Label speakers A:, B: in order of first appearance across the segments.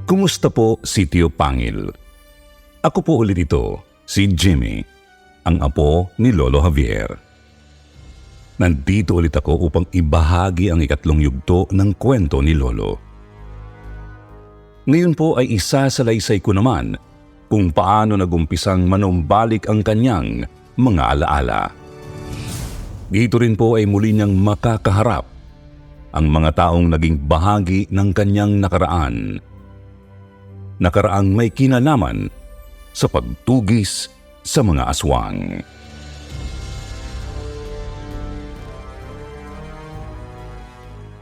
A: Kumusta po, Sitio Pangil? Ako po ulit ito, si Jimmy, ang apo ni Lolo Javier. Nandito ulit ako upang ibahagi ang ikatlong yugto ng kwento ni Lolo. Ngayon po ay isasalaysay ko naman kung paano nagumpisang manumbalik ang kanyang mga alaala. Dito rin po ay muli niyang makakaharap ang mga taong naging bahagi ng kanyang nakaraan. Nakaraang may kinalaman sa pagtugis sa mga aswang.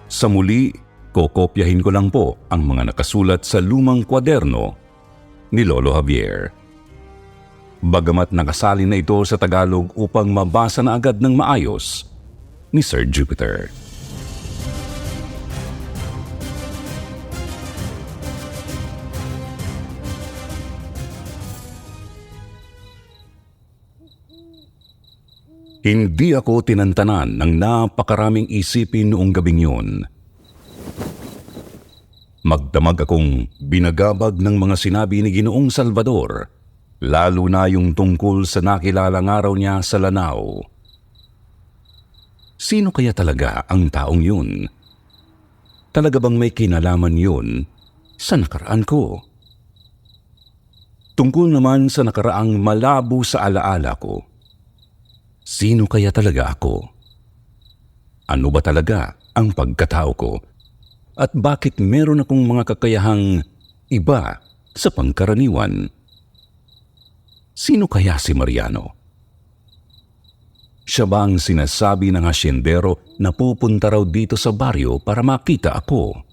A: Sa muli, kokopyahin ko lang po ang mga nakasulat sa lumang kwaderno ni Lolo Javier. Bagamat nakasalin na ito sa Tagalog upang mabasa na agad ng maayos ni Sir Jupiter. Hindi ako tinantanan ng napakaraming isipin noong gabing yun. Magdamag akong binagabag ng mga sinabi ni Ginoong Salvador, lalo na yung tungkol sa nakilalang araw niya sa Lanao. Sino kaya talaga ang taong yun? Talaga bang may kinalaman yun sa nakaraan ko? Tungkol naman sa nakaraang malabo sa alaala ko, sino kaya talaga ako? Ano ba talaga ang pagkatao ko? At bakit meron akong mga kakayahang iba sa pangkaraniwan? Sino kaya si Mariano? Siya ba ang sinasabi ng hasyendero na pupunta raw dito sa baryo para makita ako?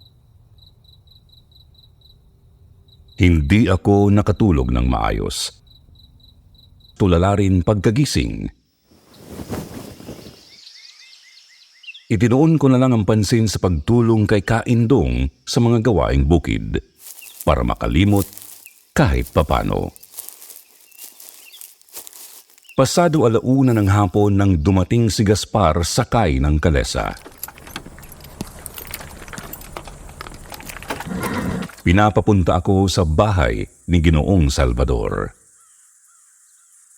A: Hindi ako nakatulog ng maayos. Tulala rin pagkagising. Itinuon ko na lang ang pansin sa pagtulong kay Kaindong sa mga gawaing bukid para makalimot kahit papano. Pasado 1:00 ng hapon nang dumating si Gaspar sakay ng kalesa. Pinapapunta ako sa bahay ni Ginoong Salvador.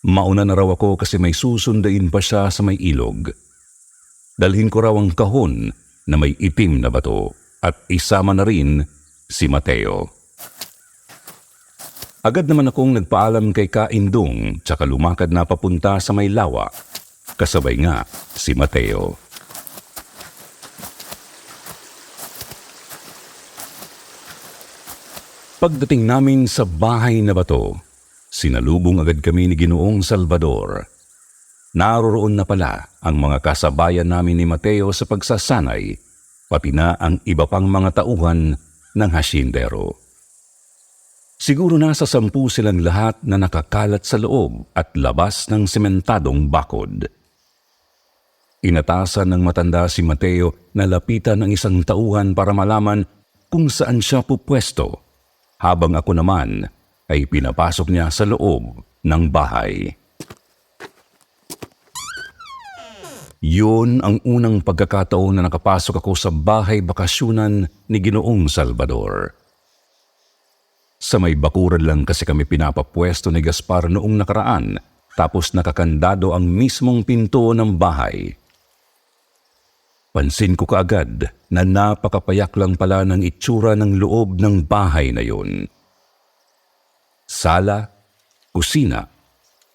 A: Mauna na raw ako kasi may susundain pa siya sa may ilog. Dalhin ko raw ang kahon na may itim na bato at isama na rin si Mateo. Agad naman akong nagpaalam kay Kaindong tsaka lumakad na papunta sa may lawa. Kasabay nga si Mateo. Pagdating namin sa bahay na bato, sinalubong agad kami ni Ginoong Salvador. Naroroon na pala ang mga kasabayan namin ni Mateo sa pagsasanay, pati na ang iba pang mga tauhan ng hasyendero. Siguro nasa 10 silang lahat na nakakalat sa loob at labas ng sementadong bakod. Inatasan ng matanda si Mateo na lapitan ng isang tauhan para malaman kung saan siya pupwesto, habang ako naman ay pinapasok niya sa loob ng bahay. Yun ang unang pagkakataon na nakapasok ako sa bahay bakasyunan ni Ginoong Salvador. Sa may bakuran lang kasi kami pinapapwesto ni Gaspar noong nakaraan, tapos nakakandado ang mismong pinto ng bahay. Pansin ko kaagad na napakapayak lang pala ng itsura ng loob ng bahay na yun. Sala, kusina,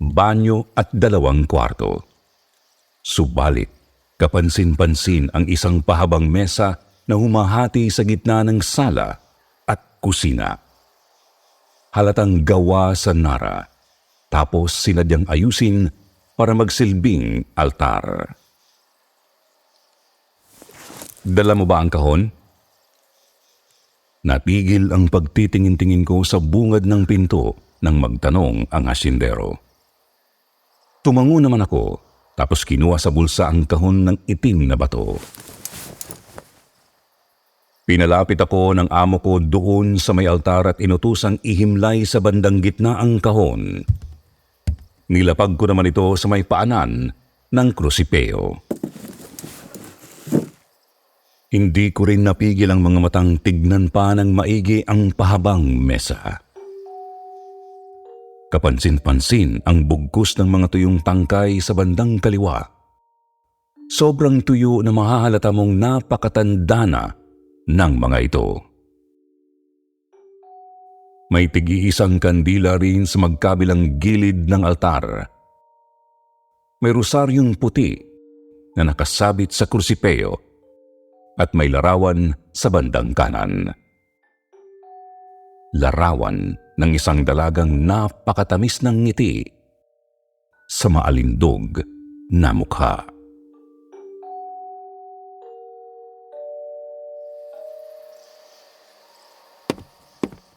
A: banyo at 2 kwarto. Subalit, kapansin-pansin ang isang pahabang mesa na humahati sa gitna ng sala at kusina. Halatang gawa sa nara, tapos sinadyang ayusin para magsilbing altar. Dala mo ba ang kahon? Natigil ang pagtitingin-tingin ko sa bungad ng pinto nang magtanong ang hasyendero. Tumango naman ako, tapos kinuha sa bulsa ang kahon ng itim na bato. Pinalapit ako ng amo ko doon sa may altar at inutusang ihimlay sa bandang gitna ang kahon. Nilapag ko naman ito sa may paanan ng krusipeo. Hindi ko rin napigil ang mga matang tignan pa ng maigi ang pahabang mesa. Kapansin-pansin ang bugkos ng mga tuyong tangkay sa bandang kaliwa. Sobrang tuyo na mahahalata mong napakatanda na ng mga ito. May tig-iisang kandila rin sa magkabilang gilid ng altar. May rosaryong puti na nakasabit sa krusipeo at may larawan sa bandang kanan. Larawan ng isang dalagang napakatamis ng ngiti sa maalindog na mukha.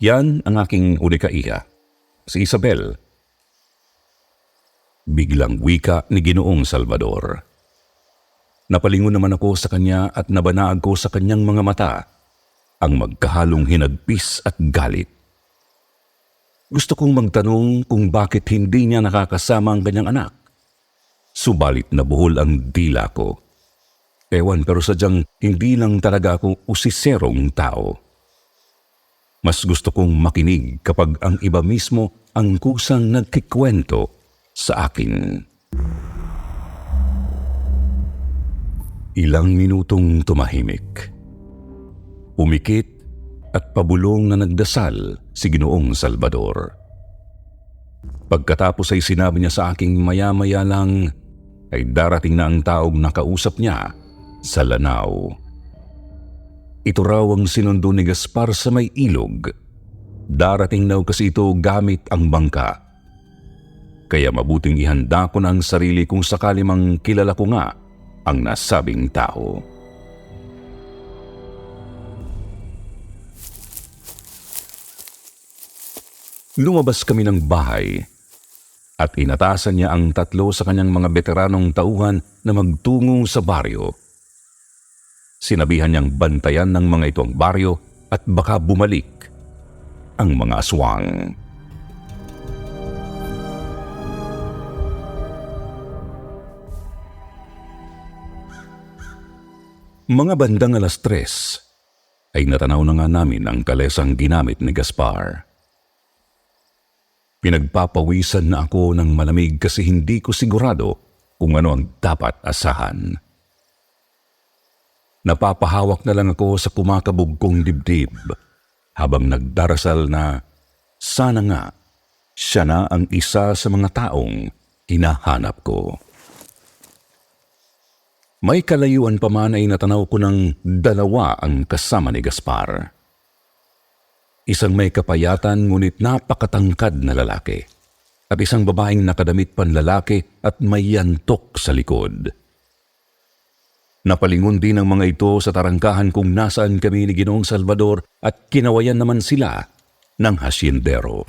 A: Yan ang aking ulikaiya, si Isabel. Biglang wika ni Ginoong Salvador. Napalingon naman ako sa kanya at nabanaag ko sa kanyang mga mata ang magkahalong hinagpis at galit. Gusto kong magtanong kung bakit hindi niya nakakasama ang kanyang anak. Subalit nabuhol ang dila ko. Ewan, pero sadyang hindi lang talaga ako usiserong tao. Mas gusto kong makinig kapag ang iba mismo ang kusang nagkikwento sa akin. Ilang minutong tumahimik. Umikit at pabulong na nagdasal si Ginoong Salvador. Pagkatapos ay sinabi niya sa aking maya-maya lang ay darating na ang taong nakausap niya sa Lanao. Ito raw ang sinundo ni Gaspar sa may ilog. Darating daw kasi ito gamit ang bangka. Kaya mabuting ihanda ko na ang sarili kung sakali mang kilala ko nga ang nasabing tao. Lumabas kami ng bahay at inatasan niya ang tatlo sa kanyang mga veteranong tauhan na magtungo sa baryo. Sinabihan niyang bantayan ng mga ito ang baryo at baka bumalik ang mga aswang. Mga bandang 3:00 ay natanaw na nga namin ang kalesang ginamit ni Gaspar. Pinagpapawisan na ako ng malamig kasi hindi ko sigurado kung ano ang dapat asahan. Napapahawak na lang ako sa kumakabog kong dibdib habang nagdarasal na sana nga siya na ang isa sa mga taong hinahanap ko. May kalayuan pa man ay natanaw ko ng dalawa ang kasama ni Gaspar. Isang may kapayatan ngunit napakatangkad na lalaki at isang babaeng nakadamit panlalaki at may yantok sa likod. Napalingon din ang mga ito sa tarangkahan kung nasaan kami ni Ginoong Salvador at kinawayan naman sila ng hasyendero.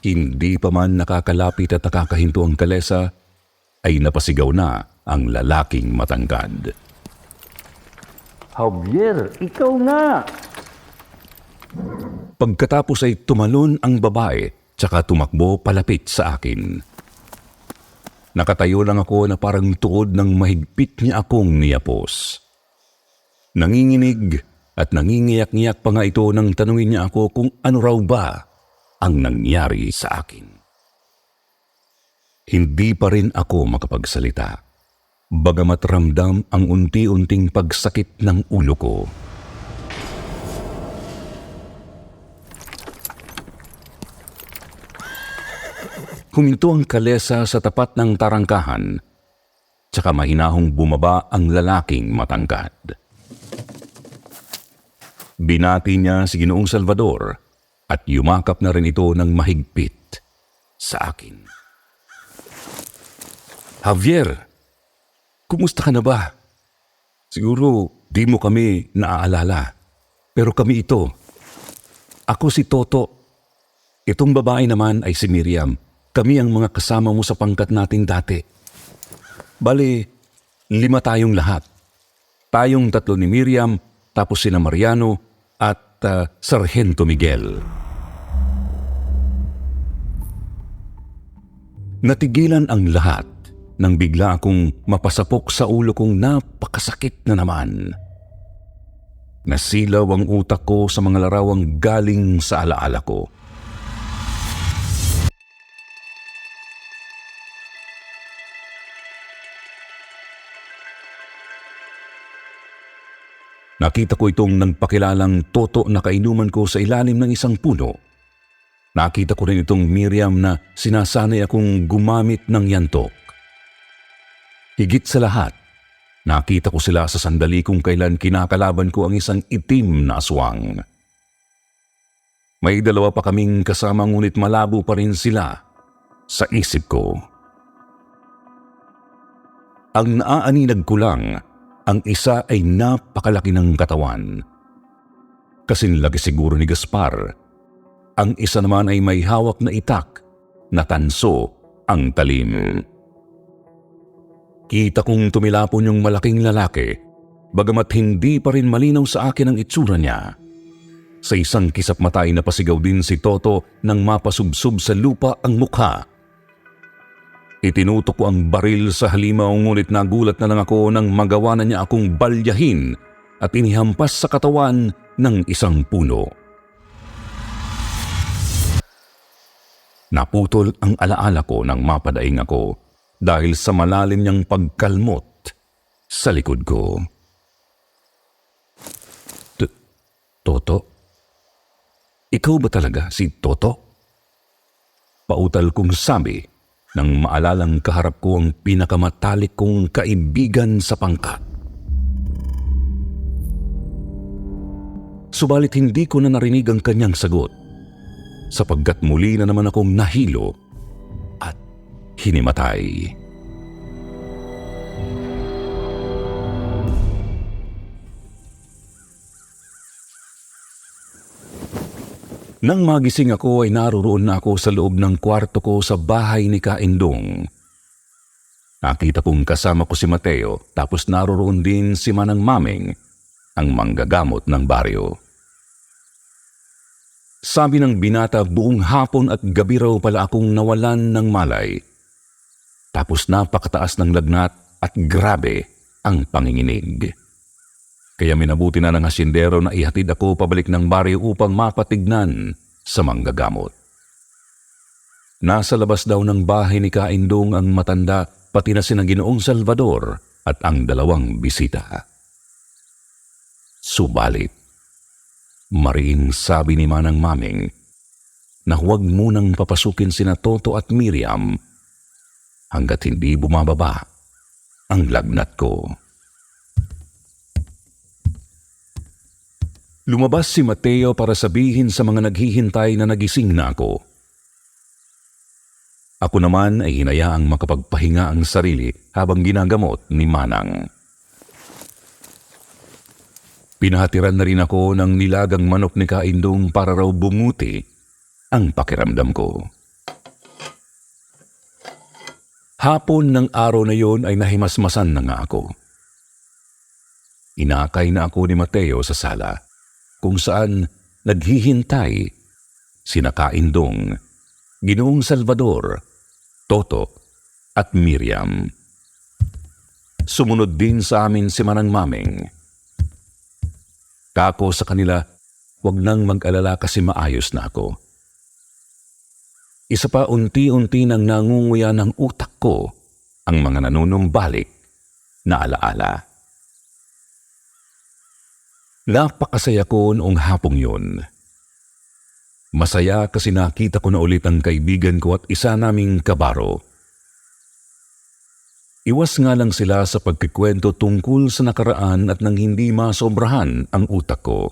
A: Hindi pa man nakakalapit at nakakahinto ang kalesa, ay napasigaw na ang lalaking matangkad.
B: Javier, ikaw nga!
A: Pagkatapos ay tumalon ang babae tsaka tumakbo palapit sa akin. Nakatayo lang ako na parang tuod ng mahigpit niya akong niyapos. Nanginginig at nangingiyak-ngiyak pa nga ito nang tanungin niya ako kung ano raw ba ang nangyari sa akin. Hindi pa rin ako makapagsalita, bagamat ramdam ang unti-unting pagsakit ng ulo ko. Huminto ang kalesa sa tapat ng tarangkahan, tsaka mahinahong bumaba ang lalaking matangkad. Binati niya si Ginoong Salvador at yumakap na rin ito ng mahigpit sa akin. Javier, kumusta ka na ba? Siguro di mo kami naaalala, pero kami ito. Ako si Toto. Itong babae naman ay si Miriam. Kami ang mga kasama mo sa pangkat natin dati. Bale, 5 tayong lahat. Tayong 3 ni Miriam, tapos sina Mariano at Sargento Miguel. Natigilan ang lahat nang bigla akong mapasapok sa ulo kong napakasakit na naman. Nasilaw ang utak ko sa mga larawang galing sa alaala ko. Nakita ko itong nagpakilalang Toto na kainuman ko sa ilalim ng isang puno. Nakita ko rin itong Miriam na sinasanay akong gumamit ng yantok. Higit sa lahat, nakita ko sila sa sandali kung kailan kinakalaban ko ang isang itim na aswang. May dalawa pa kaming kasama ngunit malabo pa rin sila sa isip ko. Ang naaaninag ko lang, ang isa ay napakalaki ng katawan. Kasing laki siguro ni Gaspar. Ang isa naman ay may hawak na itak na tanso ang talim. Kita kong tumilapon yung malaking lalaki, bagamat hindi pa rin malinaw sa akin ang itsura niya. Sa isang kisap mata ay napasigaw din si Toto nang mapasubsob sa lupa ang mukha. Itinutok ko ang baril sa halimaw ngunit nagulat na lang ako nang magawa na niya akong balyahin at inihampas sa katawan ng isang puno. Naputol ang alaala ko nang mapadaing ako dahil sa malalim niyang pagkalmot sa likod ko. Toto? Ikaw ba talaga si Toto? Pautal kong sabi nang maalalang kaharap ko ang pinakamatalik kong kaibigan sa pangkat. Subalit hindi ko na narinig ang kanyang sagot, sapagkat muli na naman akong nahilo at hinimatay. Nang magising ako ay naroroon na ako sa loob ng kwarto ko sa bahay ni Kaindong. Nakita kong kasama ko si Mateo tapos naroroon din si Manang Maming, ang manggagamot ng baryo. Sabi ng binata buong hapon at gabi raw pala akong nawalan ng malay. Tapos napakataas ng lagnat at grabe ang panginginig. Kaya minabuti na ng hasyendero na ihatid ako pabalik ng baryo upang mapatignan sa manggagamot. Nasa labas daw ng bahay ni Kaindong ang matanda pati na sina Ginoong Salvador at ang dalawang bisita. Subalit, mariing sabi ni Manang Maming na huwag munang papasukin sina Toto at Miriam hanggat hindi bumababa ang lagnat ko. Lumabas si Mateo para sabihin sa mga naghihintay na nagising na ako. Ako naman ay hinayaang makapagpahinga ang sarili habang ginagamot ni Manang. Pinahatiran na rin ako ng nilagang manok ni Kaindong para raw bumuti ang pakiramdam ko. Hapon ng araw na yon ay nahimasmasan na nga ako. Inakay na ako ni Mateo sa sala, kung saan naghihintay sina Kaindong, Ginoong Salvador, Toto at Miriam. Sumunod din sa amin si Manang Maming. Kako sa kanila, wag nang mag-alala kasi maayos na ako. Isa pa unti-unti nang nangunguya ng utak ko ang mga nanunumbalik na alaala. Napakasaya ko noong hapong yun. Masaya kasi nakita ko na ulit ang kaibigan ko at isa naming kabaro. Iwas nga lang sila sa pagkikwento tungkol sa nakaraan at nang hindi masobrahan ang utak ko.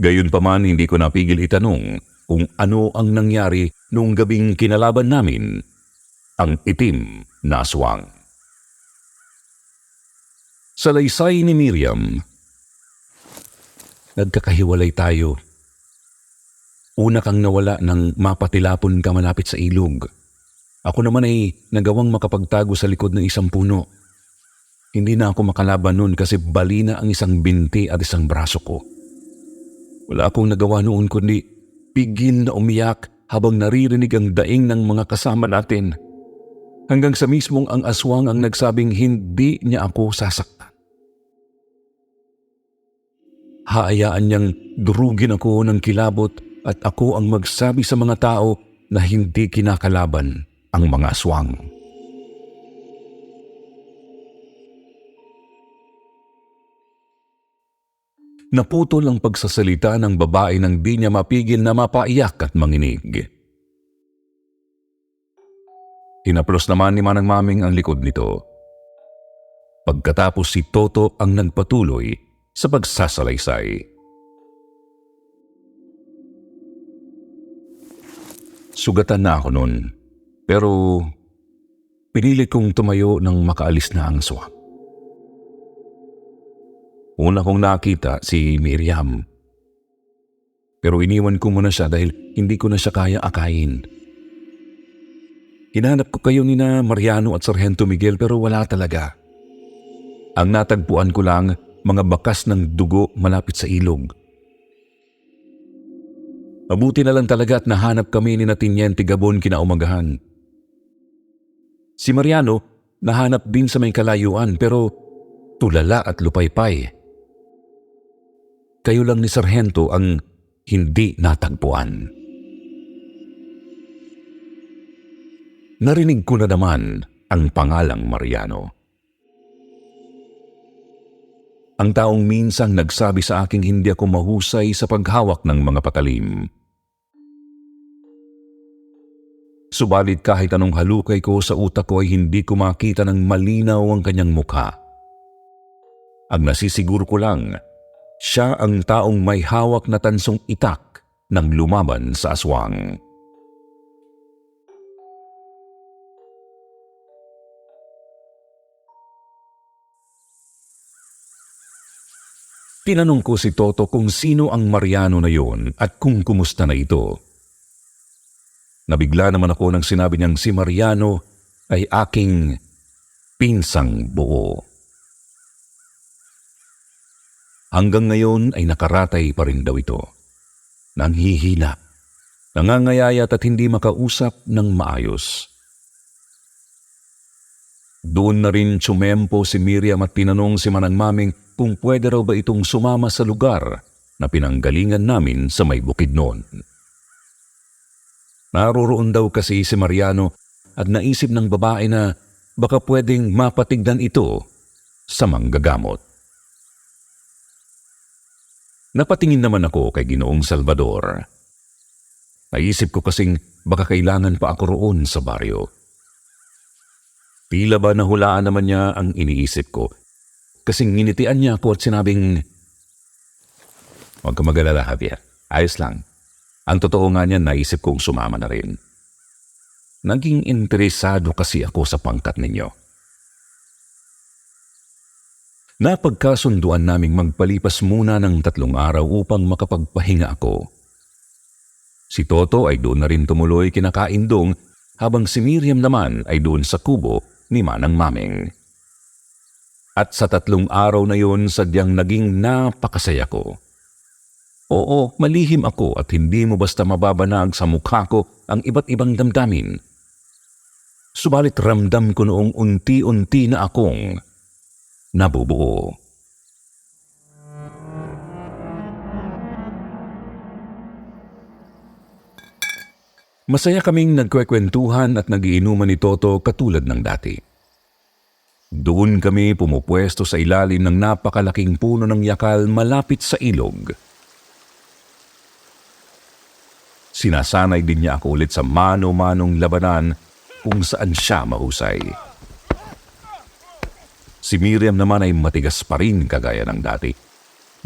A: Gayunpaman hindi ko napigil itanong kung ano ang nangyari noong gabing kinalaban namin ang itim na aswang. Sa laysay ni Miriam, nagkakahiwalay tayo. Una kang nawala nang mapatilapon ka malapit sa ilog. Ako naman ay nagawang makapagtago sa likod ng isang puno. Hindi na ako makalaban noon kasi bali na ang isang binti at isang braso ko. Wala akong nagawa noon kundi pigil na umiyak habang naririnig ang daing ng mga kasama natin. hanggang sa mismong ang aswang ang nagsabing hindi niya ako sasaktan. Haayaan niyang durugin ako ng kilabot at ako ang magsabi sa mga tao na hindi kinakalaban ang mga aswang. Naputol ang pagsasalita ng babae nang di niya mapigil na mapaiyak at manginig. Hinaplos naman ni Manang Maming ang likod nito. Pagkatapos si Toto ang nagpatuloy sa pagsasalaysay. Sugatan na ako noon, pero pinili kong tumayo nang makaalis na ang aswang. Una kong nakita si Miriam. Pero iniwan ko muna siya dahil hindi ko na siya kaya akayin. Hinanap ko kayo ni na Mariano at Sargento Miguel pero wala talaga. Ang natagpuan ko lang mga bakas ng dugo malapit sa ilog. Mabuti na lang talaga at nahanap kami ni na Tiniente Gabon kinaumagahan. Si Mariano nahanap din sa may kalayuan pero tulala at lupaypay. Kayo lang ni Sargento ang hindi natagpuan. Narinig ko na naman ang pangalang Mariano. Ang taong minsang nagsabi sa aking hindi ako mahusay sa paghawak ng mga patalim. Subalit kahit anong halukay ko sa utak ko ay hindi ko makita ng malinaw ang kanyang mukha. Ang nasisiguro ko lang, siya ang taong may hawak na tansong itak ng lumaban sa aswang. Tinanong ko si Toto kung sino ang Mariano na yon at kung kumusta na ito. Nabigla naman ako nang sinabi niyang si Mariano ay aking pinsang buo. Hanggang ngayon ay nakaratay pa rin daw ito. Nanghihina, nangangayayat at hindi makausap ng maayos. Doon na rin tsumempo si Miriam at tinanong si Manang Maming kung pwede raw ba itong sumama sa lugar na pinanggalingan namin sa may bukid noon. Naroroon daw kasi si Mariano at naisip ng babae na baka pwedeng mapatignan ito sa manggagamot. Napatingin naman ako kay Ginoong Salvador. Naisip ko kasing baka kailangan pa ako roon sa baryo. Tila ba nahulaan naman niya ang iniisip ko, kasing nginitian niya ako at sinabing, "Huwag ka mag-alala, Javier. Ayos lang. Ang totoo nga niyan, naisip kong sumama na rin. Naging interesado kasi ako sa pangkat ninyo." Napagkasunduan naming magpalipas muna ng 3 araw upang makapagpahinga ako. Si Toto ay doon na rin tumuloy kinakaindong habang si Miriam naman ay doon sa kubo ni Manang Maming. At sa 3 araw na yun sadyang naging napakasaya ko. Oo, malihim ako at hindi mo basta mababanag sa mukha ko ang iba't ibang damdamin. Subalit ramdam ko noong unti-unti na akong nabubuo. Masaya kaming nagkwekwentuhan at nagiinuman ni Toto katulad ng dati. Doon kami pumupwesto sa ilalim ng napakalaking puno ng yakal malapit sa ilog. Sinasanay din niya ako ulit sa mano-manong labanan kung saan siya mahusay. Si Miriam naman ay matigas pa rin kagaya ng dati,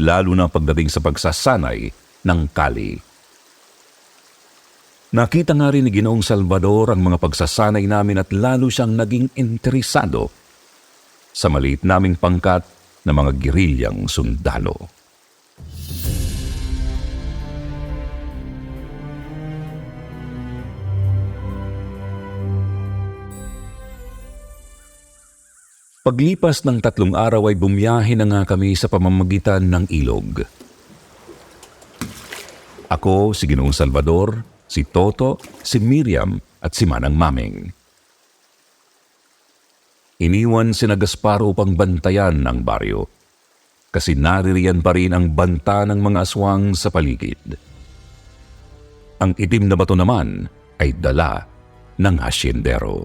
A: lalo na pagdating sa pagsasanay ng kali. Nakita nga rin ni Ginoong Salvador ang mga pagsasanay namin at lalo siyang naging interesado sa maliit naming pangkat na mga gerilyang sundalo. Paglipas ng 3 araw ay bumiyahe na nga kami sa pamamagitan ng ilog. Ako, si Ginoong Salvador, si Toto, si Miriam at si Manang Maming. iniwan sina Gaspar upang bantayan ang baryo. Kasi naririyan pa rin ang banta ng mga aswang sa paligid. Ang itim na bato naman ay dala ng hasyendero.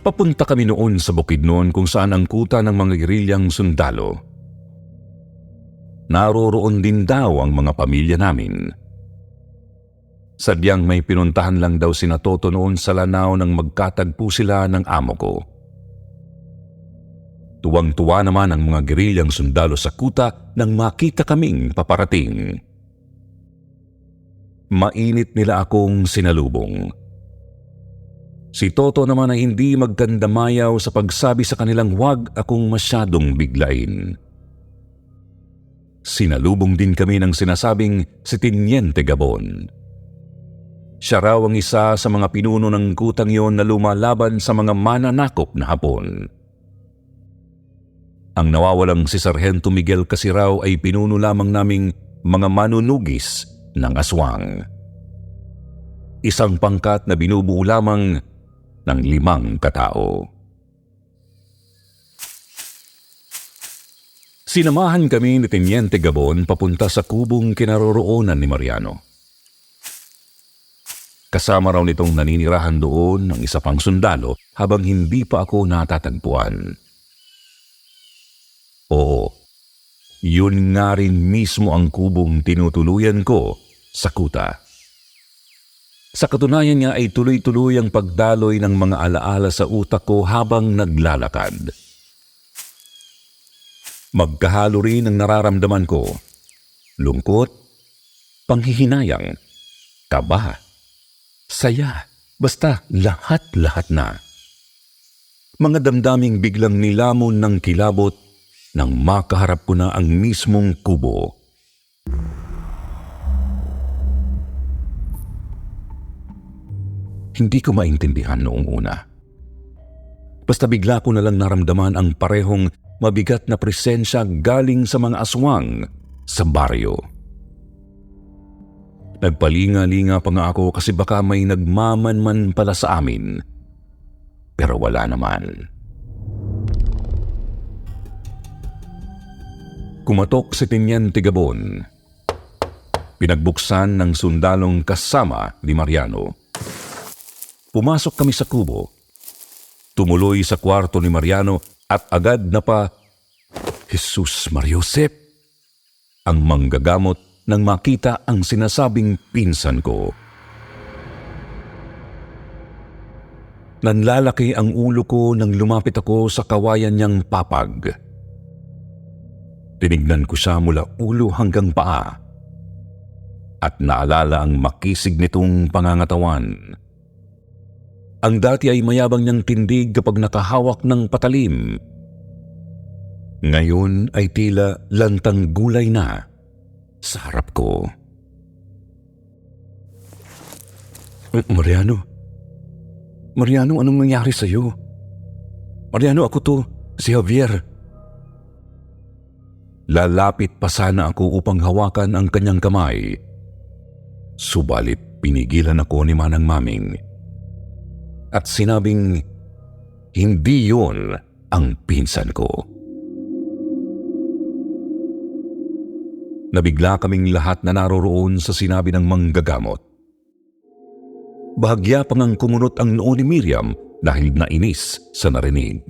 A: Papunta kami noon sa Bukidnon kung saan ang kuta ng mga gerilyang sundalo. Naroroon din daw ang mga pamilya namin. Sadyang may pinuntahan lang daw sina Toto noon sa Lanao nang magkatagpo sila ng amo ko. Tuwang-tuwa naman ang mga gerilyang sundalo sa kuta nang makita kaming paparating. Mainit nila akong sinalubong. Si Toto naman ay hindi magkandamayaw sa pagsabi sa kanilang huwag akong masyadong biglain. Sinalubong din kami ng sinasabing si Teniente Gabon. Siya raw ang isa sa mga pinuno ng kutang yon na lumalaban sa mga mananakop na Hapon. Ang nawawalang si Sargento Miguel kasi raw ay pinuno lamang naming mga manunugis ng aswang. Isang pangkat na binubuo lamang ng 5 katao. Sinamahan kami ni Teniente Gabon papunta sa kubong kinaroroonan ni Mariano. Kasama raw nitong naninirahan doon ng isa pang sundalo habang hindi pa ako natatagpuan. Oo, yun nga rin mismo ang kubong tinutuluyan ko sa kuta. Sa katunayan nga ay tuloy-tuloy ang pagdaloy ng mga alaala sa utak ko habang naglalakad. Magkahalo rin ang nararamdaman ko. Lungkot, panghihinayang, kaba, saya, basta lahat-lahat na. Mga damdaming biglang nilamon ng kilabot nang makaharap ko na ang mismong kubo. Hindi ko maintindihan noong una. Basta bigla ko na lang naramdaman ang parehong mabigat na presensya galing sa mga aswang sa baryo. Nagpalinga-linga pa nga ako kasi baka may nagmamanman pala sa amin. Pero wala naman. Kumatok si Teniente Gabon. Pinagbuksan ng sundalong kasama ni Mariano. Pumasok kami sa kubo. Tumuloy sa kwarto ni Mariano at agad na pa, Jesus Mariosep, ang manggagamot nang makita ang sinasabing pinsan ko. Nanlalaki ang ulo ko nang lumapit ako sa kawayan niyang papag. Tinignan ko siya mula ulo hanggang paa at naalala ang makisig nitong pangangatawan. Ang dati ay mayabang niyang tindig kapag nakahawak ng patalim. Ngayon ay tila lantang gulay na sa harap ko. Mariano? Mariano, anong nangyari sa'yo? Mariano, ako to, si Javier. Lalapit pa sana ako upang hawakan ang kanyang kamay. Subalit pinigilan ako ni Manang Maming. At sinabing, hindi yun ang pinsan ko. Nabigla kaming lahat na naroroon sa sinabi ng manggagamot. Bahagya pa ngang kumunot ang noo ni Miriam dahil nainis sa narinig.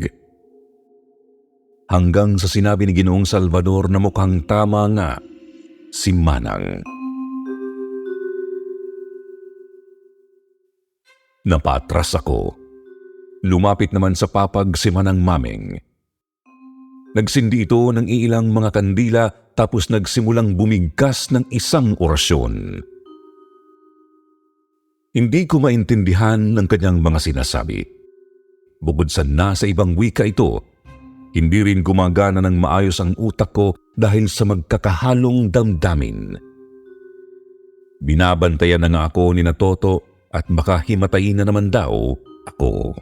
A: Hanggang sa sinabi ni Ginoong Salvador na mukhang tama nga si Manang. Napatras ako. Lumapit naman sa papag si Manang Maming. Nagsindi ito ng ilang mga kandila tapos nagsimulang bumigkas ng isang orasyon. Hindi ko maintindihan ng kanyang mga sinasabi. Bukod sa nasa ibang wika ito, hindi rin gumagana ng maayos ang utak ko dahil sa magkakahalong damdamin. Binabantayan na nga ako ni Toto at baka himatayin na naman daw ako.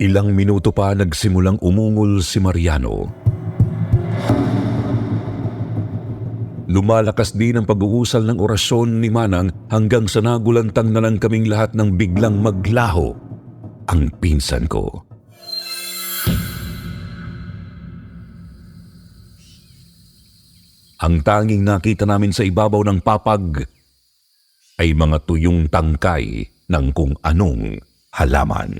A: Ilang minuto pa nagsimulang umungol si Mariano. Lumalakas din ang pag-uusal ng orasyon ni Manang hanggang sa nagulantang na lang kaming lahat ng biglang maglaho ang pinsan ko. Ang tanging nakita namin sa ibabaw ng papag ay mga tuyong tangkay ng kung anong halaman.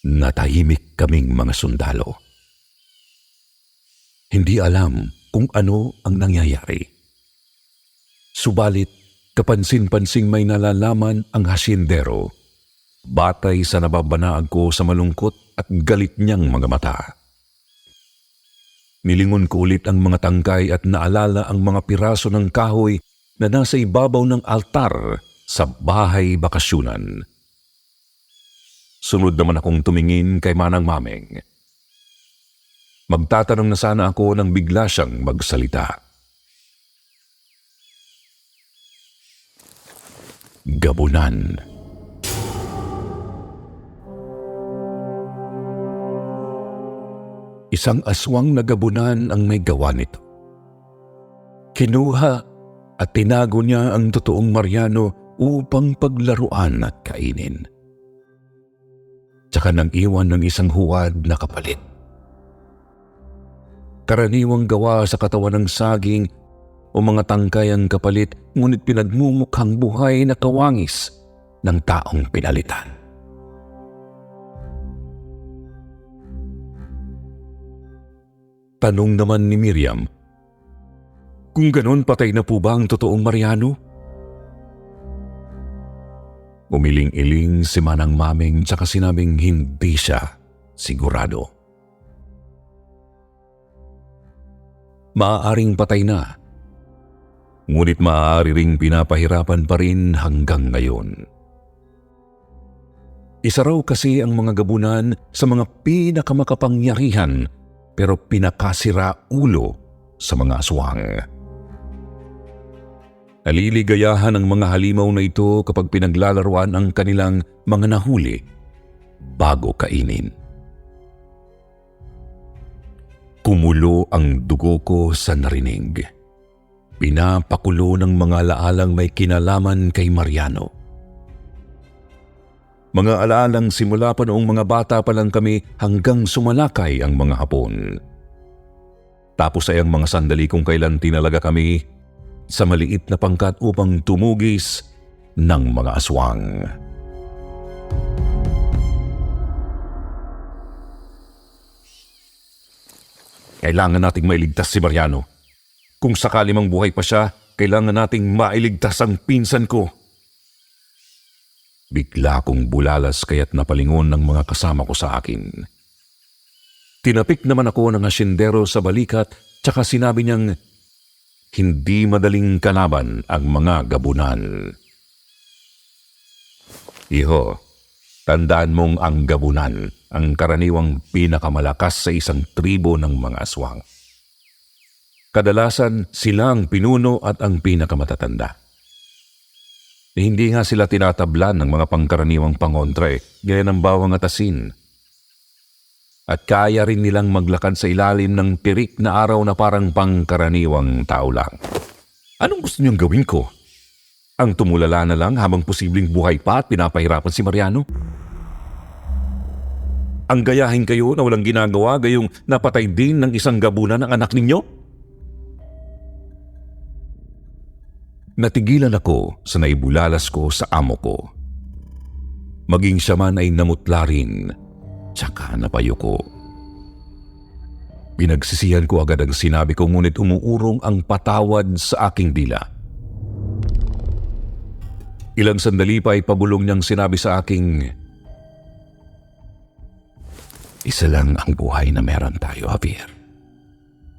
A: Natahimik kaming mga sundalo. Hindi alam kung ano ang nangyayari. Subalit, kapansin-pansing may nalalaman ang hasyendero batay sa nababanaag ko sa malungkot at galit niyang mga mata. Nilingon ko ulit ang mga tangkay at naalala ang mga piraso ng kahoy na nasa ibabaw ng altar sa bahay bakasyunan. Sunod naman akong tumingin kay Manang Mameng. Magtatanong na sana ako nang bigla siyang magsalita. Gabunan. Isang aswang na gabunan ang may gawa nito. Kinuha at tinago niya ang totoong Mariano upang paglaruan at kainin. Tsaka nang iwan ng isang huwad na kapalit. Karaniwang gawa sa katawan ng saging o mga tangkay ang kapalit, ngunit pinagmumukhang buhay na kawangis ng taong pinalitan. Tanong naman ni Miriam, kung ganon patay na po ba ang totoong Mariano? Umiling-iling si Manang Mameng tsaka sinabing hindi siya sigurado. Maaaring patay na, ngunit maaari ring pinapahirapan pa rin hanggang ngayon. Isa raw kasi ang mga gabunan sa mga pinakamakapangyarihan pero pinakasira ulo sa mga aswang. Naliligayahan ang mga halimaw na ito kapag pinaglalaruan ang kanilang mga nahuli bago kainin. Kumulo ang dugo ko sa narinig. Pinapakulo ng mga alaalang may kinalaman kay Mariano. Mga alaalang simula pa noong mga bata pa lang kami hanggang sumalakay ang mga hapon. Tapos ay ang mga sandali kung kailan tinalaga kami sa maliit na pangkat upang tumugis ng mga aswang. Kailangan nating mailigtas si Mariano. Kung sakali mang buhay pa siya, kailangan nating mailigtas ang pinsan ko. Bigla kong bulalas kaya't napalingon ng mga kasama ko sa akin. Tinapik naman ako ng hasyendero sa balikat tsaka sinabi niyang hindi madaling kalaban ang mga gabunan. Iho, tandaan mong ang gabunan ang karaniwang pinakamalakas sa isang tribo ng mga aswang. Kadalasan sila ang pinuno at ang pinakamatatanda. Hindi nga sila tinatablan ng mga pangkaraniwang pangontra gaya ng bawang at asin. At kaya rin nilang maglakad sa ilalim ng tirik na araw na parang pangkaraniwang tao lang. Anong gusto niyong gawin ko? Ang tumulala na lang habang posibleng buhay pa at pinapahirapan si Mariano? Ang gayahin kayo na walang ginagawa gayong napatay din ng isang gabunan ng anak ninyo? Natigilan ako sa naibulalas ko sa amo ko. Maging siya man ay namutla rin, tsaka napayuko. Pinagsisihan ko agad ang sinabi ko ngunit umuurong ang patawad sa aking dila. Ilang sandali pa ay pabulong niyang sinabi sa aking, isa lang ang buhay na meron tayo, Javier.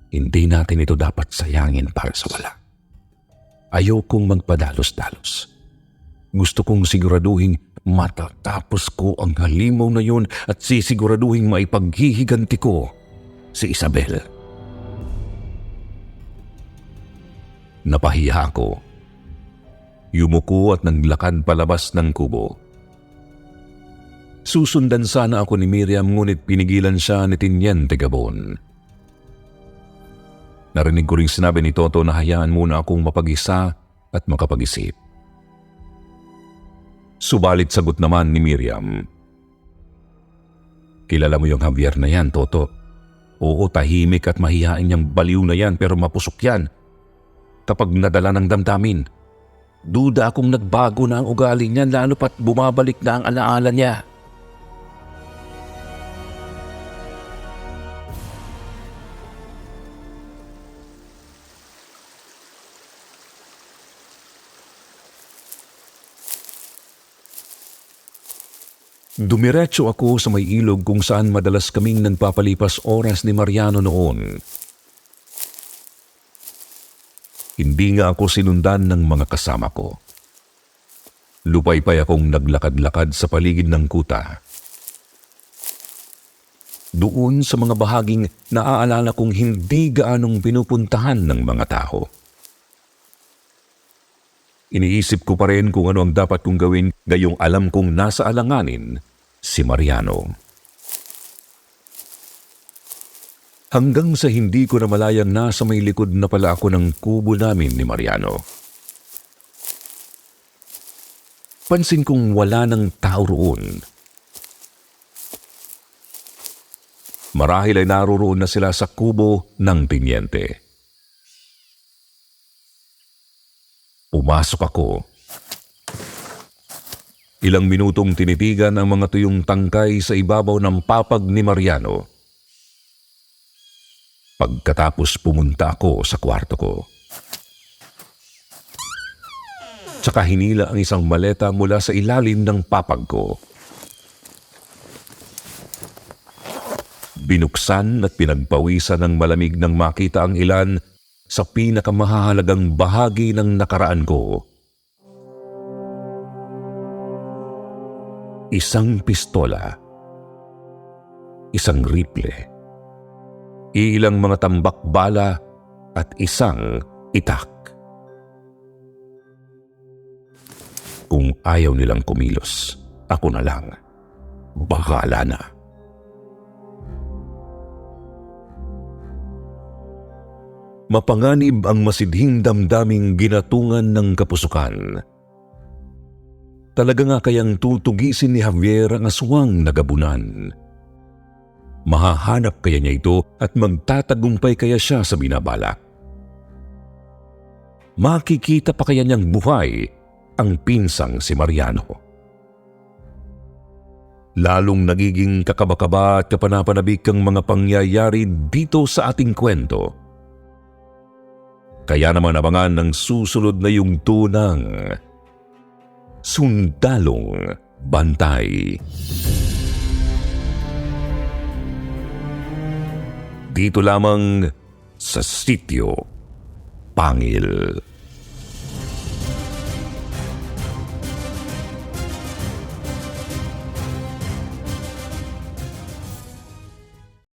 A: Hindi natin ito dapat sayangin para sa wala. Ayokong magpadalos-dalos. Gusto kong siguraduhin matatapos ko ang halimaw na yun at sisiguraduhin maipaghihiganti ko si Isabel. Napahiya ako. Yumuko at naglakad palabas ng kubo. Susundan sana ako ni Miriam ngunit pinigilan siya ni Tiniente Gabon. Narinig ko ring sinabi ni Toto na hayaan muna akong mapag-isa at makapag-isip. Subalit sagot naman ni Miriam, "Kilala mo yung Javier na yan, Toto? Oo, tahimik at mahihain niyang baliw na yan pero mapusok yan. Kapag nadala ng damdamin, duda akong nagbago na ang ugali niyan lalo pat bumabalik na ang alaala niya." Dumiretso ako sa may ilog kung saan madalas kaming nagpapalipas oras ni Mariano noon. Hindi nga ako sinundan ng mga kasama ko. Lupaypay akong naglakad-lakad sa paligid ng kuta. Doon sa mga bahaging naaalala kong hindi gaanong pinupuntahan ng mga tao. Iniisip ko pa rin kung ano ang dapat kong gawin gayong alam kong nasa alanganin si Mariano. Hanggang sa hindi ko na malayang nasa may likod na pala ako ng kubo namin ni Mariano. Pansin kong wala ng tao roon. Marahil ay naroroon na sila sa kubo ng tinyente. Pumasok ako. Ilang minutong tinitigan ang mga tuyong tangkay sa ibabaw ng papag ni Mariano. Pagkatapos pumunta ako sa kwarto ko. Tsaka hinila ang isang maleta mula sa ilalim ng papag ko. Binuksan at pinagpawisan ng malamig nang makita ang ilan sa pinakamahalagang bahagi ng nakaraan ko. Isang pistola, isang rifle, ilang mga tambak bala at isang itak. Kung ayaw nilang kumilos, ako na lang. Bahala na. Mapanganib ang masidhing damdaming ginatungan ng kapusukan. Talaga nga kayang tutugisin ni Javier ang aswang nagabunan. Mahahanap kaya niya ito at magtatagumpay kaya siya sa binabalak? Makikita pa kaya niyang buhay ang pinsang si Mariano? Lalong nagiging kakaba-kaba at kapanapanabik ang mga pangyayari dito sa ating kwento. Kaya naman abangan ng susunod na yugto ng Sundalong Bantay. Dito lamang sa Sitio Pangil.